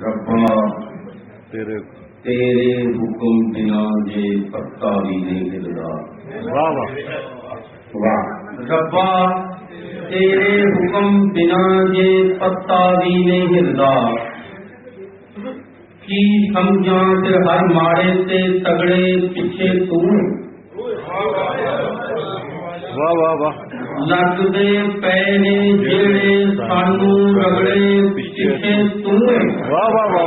रब्बा तेरे हुक्म बिना जे पत्ता भी नहीं हिलदा। वाह वाह वाह। रब्बा तेरे हुक्म बिना जे पत्ता भी नहीं हिलदा। की समझा फिर हर माड़े से तगड़े पिछे तू। वाह वाह वाह। लगदे पै ने जेड़े सानू रगड़े पिछे तू। वाह वाह वाह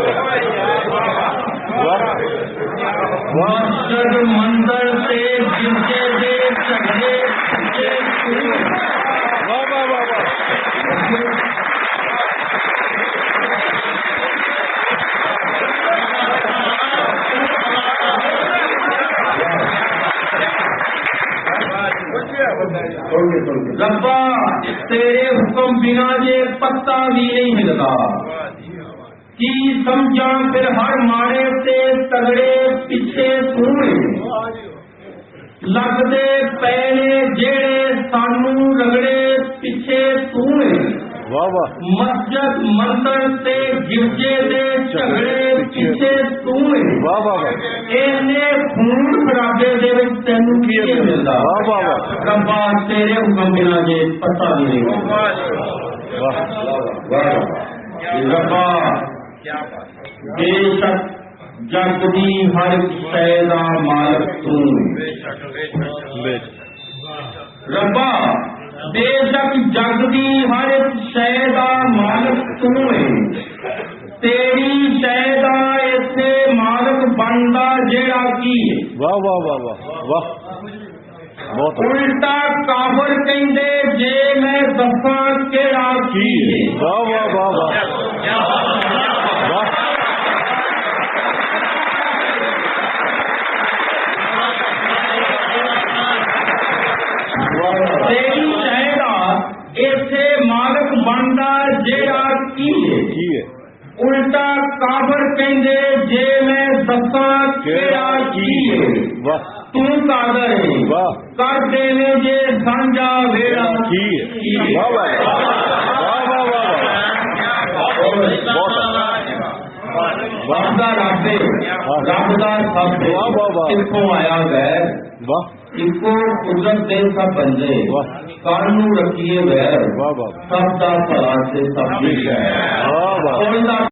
वाह। मस्जिद मंदिर से गिरजे दे झगड़े पिछे तू। वाह वाह वाह वाह। रब्बा तेरे हुक्म बिना ये पत्ता भी नहीं हिलता। की समझा फिर हर माड़े से तगड़े पिछे तू। लगदे पैने जेड़े सानू रगड़े पिछे तू। मस्जिद मंदिर से गिरजे दे झगड़े पिछे तू। इन्ने खून खराबे दे विच तैनू की मिलदा। रब्बा तेरे हुक्म बिना जे पता भी नहीं। रब्बा बेशक जग दी हर शै दा मालिक तू। रब्बा बेशक जग दी हर शै दा मालिक तू है। तेरी शै दा इत्थे मालिक बनदा जेड़ा की है। वाह वाह वाह वाह वाह। उल्टा काफर कहंदे जे मैं दसां केड़ा की है। वाह वाह वाह वाह वाह। तेरी शै दा इत्थे मालिक बनदा जेड़ा की है। उल्टा काफर कहंदे जे मैं दसां केड़ा की है। तू कादर है कर देवे जे सांझा वेड़ा की है। रब दा शब्द कित्थों आया गैर। इको कुदरत दे सब बंदे कानू रखिए वैर। सब दा भला से सब